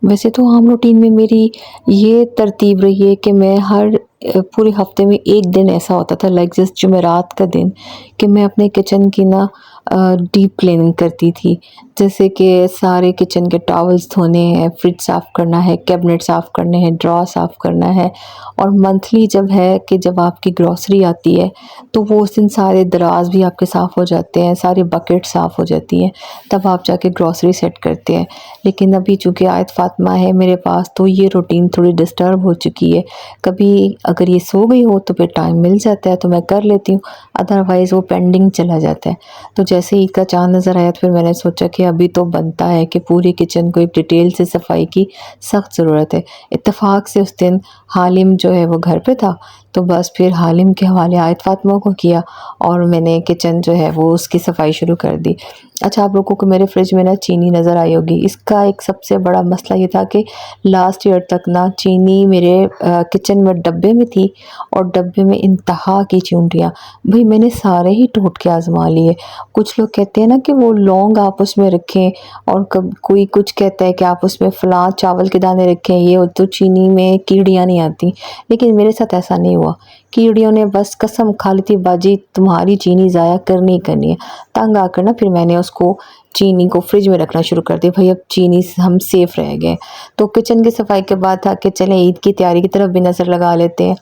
वैसे तो आम रूटीन में मेरी ये तरतीब रही है कि मैं हर पूरे हफ्ते में 1 दिन ऐसा होता था लाइक जस्ट जुमेरात का दिन कि मैं अपने किचन की ना डीप क्लीनिंग करती थी। जैसे कि सारे किचन के टॉवल्स धोने हैं, फ्रिज साफ़ करना है, कैबिनेट साफ़ करने हैं, ड्रॉर साफ़ करना है। और मंथली जब है कि जब आपकी ग्रॉसरी आती है, तो वो उस दिन सारे दराज़ भी आपके साफ़ हो जाते हैं, सारी बकेट साफ़ हो जाती हैं, तब आप जाके ग्रॉसरी सेट करते हैं। लेकिन अभी चूँकि आयत फ़ातिमा है मेरे पास, तो ये रूटीन थोड़ी डिस्टर्ब हो चुकी है। कभी अगर ये सो गई हो तो फिर टाइम मिल जाता है तो मैं कर लेती हूँ, अदरवाइज़ वो पेंडिंग चला जाता है। तो जैसे ईद का चाँद नज़र आया तो फिर मैंने सोचा कि अभी तो बनता है कि पूरे किचन को एक डिटेल से सफाई की सख्त ज़रूरत है। इत्तेफ़ाक से उस दिन हालिम जो है वो घर पे था, तो बस फिर हालिम के हवाले आयत फ़ातिमा को किया और मैंने किचन जो है वो उसकी सफाई शुरू कर दी। अच्छा, आप लोगों को मेरे फ्रिज में ना चीनी नज़र आई होगी। इसका एक सबसे बड़ा मसला ये था कि लास्ट ईयर तक ना चीनी मेरे किचन में डब्बे में थी और डब्बे में इंतहा की चींटियाँ। भई मैंने सारे ही टोटके आज़मा लिए। कुछ लोग कहते हैं ना कि वो लौंग आप उसमें रखें और कब कोई कुछ कहता है कि आप उसमें फ़लाँ चावल के दाने रखें, ये हो तो चीनी में कीड़ियाँ नहीं आती। लेकिन मेरे साथ ऐसा नहीं हुआ। कीड़ियों ने बस कसम खा ली थी, बाजी तुम्हारी चीनी ज़ाया करनी ही करनी है। तंग आकर ना फिर मैंने उसको चीनी को फ्रिज में रखना शुरू कर दिया, भई अब चीनी से हम सेफ़ रह गए। तो किचन की सफाई के बाद था कि चलें ईद की तैयारी की तरफ भी नज़र लगा लेते हैं।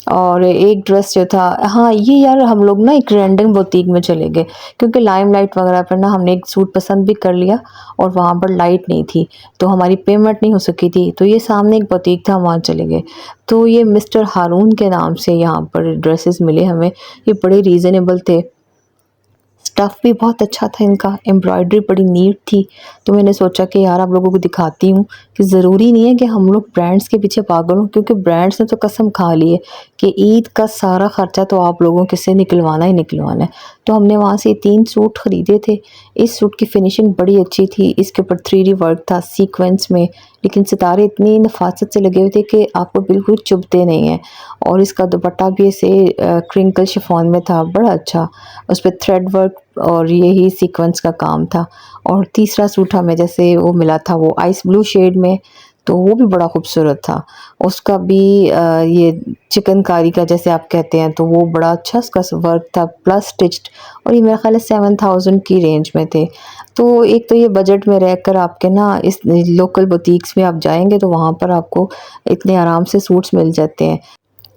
और एक ड्रेस जो था, हाँ, ये यार हम लोग ना एक रैंडम बुटीक में चले गए क्योंकि लाइमलाइट वगैरह पर ना हमने एक सूट पसंद भी कर लिया और वहाँ पर लाइट नहीं थी, तो हमारी पेमेंट नहीं हो सकी थी, तो ये सामने एक बुटीक था, वहाँ चले गए। तो ये मिस्टर हारून के नाम से यहाँ पर ड्रेसेस मिले हमें, ये बड़े रीज़नेबल थे। स्टफ़ भी बहुत अच्छा था इनका, एम्ब्रॉयडरी बड़ी नीट थी। तो मैंने सोचा कि यार आप लोगों को दिखाती हूँ कि ज़रूरी नहीं है कि हम लोग ब्रांड्स के पीछे पागल हों, क्योंकि ब्रांड्स ने तो कसम खा ली है कि ईद का सारा ख़र्चा तो आप लोगों के से निकलवाना ही निकलवाना है। तो हमने वहाँ से 3 सूट ख़रीदे थे। इस सूट की फ़िनिशिंग बड़ी अच्छी थी, इसके ऊपर 3D वर्क था सीक्वेंस में, लेकिन सितारे इतनी नफ़ासत से लगे हुए थे कि आपको बिल्कुल चुभते नहीं हैं। और इसका दुपट्टा भी ऐसे क्रिंकल शिफॉन में था, बड़ा अच्छा। उस पे थ्रेड वर्क और यही सीक्वेंस का काम था। और तीसरा सूट हमें जैसे वो मिला था वो आइस ब्लू शेड में, तो वो भी बड़ा खूबसूरत था। उसका भी ये चिकनकारी का जैसे आप कहते हैं, तो वो बड़ा अच्छा उसका वर्क था प्लस स्टिच्ड, और ये मेरा ख़्याल है 7000 की रेंज में थे। तो एक तो ये बजट में रहकर आपके ना इस लोकल बुटीक्स में आप जाएँगे तो वहाँ पर आपको इतने आराम से सूट्स मिल जाते हैं।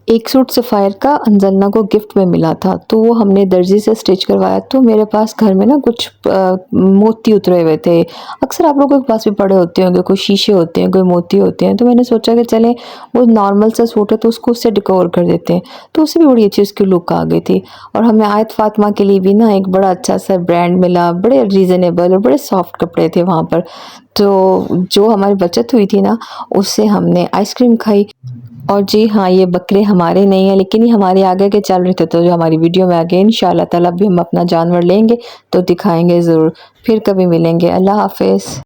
एक सूट सफ़ायर का अंजन्ना को गिफ्ट में मिला था, तो वो हमने दर्जी से स्टिच करवाया। तो मेरे पास घर में ना कुछ मोती उतरे हुए थे। अक्सर आप लोगों के पास भी पड़े होते होंगे, कोई शीशे होते हैं, कोई मोती होते हैं। तो मैंने सोचा कि चलें वो नॉर्मल सा सूट है तो उसको उससे डेकोर कर देते हैं। तो उससे भी बड़ी अच्छी उसकी लुक आ गई थी। और हमें आयत फ़ातिमा के लिए भी ना एक बड़ा अच्छा सा ब्रांड मिला, बड़े रीज़नेबल और बड़े सॉफ्ट कपड़े थे वहाँ पर। तो जो हमारी बचत हुई थी ना, उससे हमने आइसक्रीम खाई। और जी हाँ, ये बकरे हमारे नहीं हैं, लेकिन ये हमारे आगे के चल रहे थे, तो जो हमारी वीडियो में आगे इंशाअल्लाह ताला भी हम अपना जानवर लेंगे तो दिखाएँगे ज़रूर। फिर कभी मिलेंगे। अल्लाह हाफ़िज़।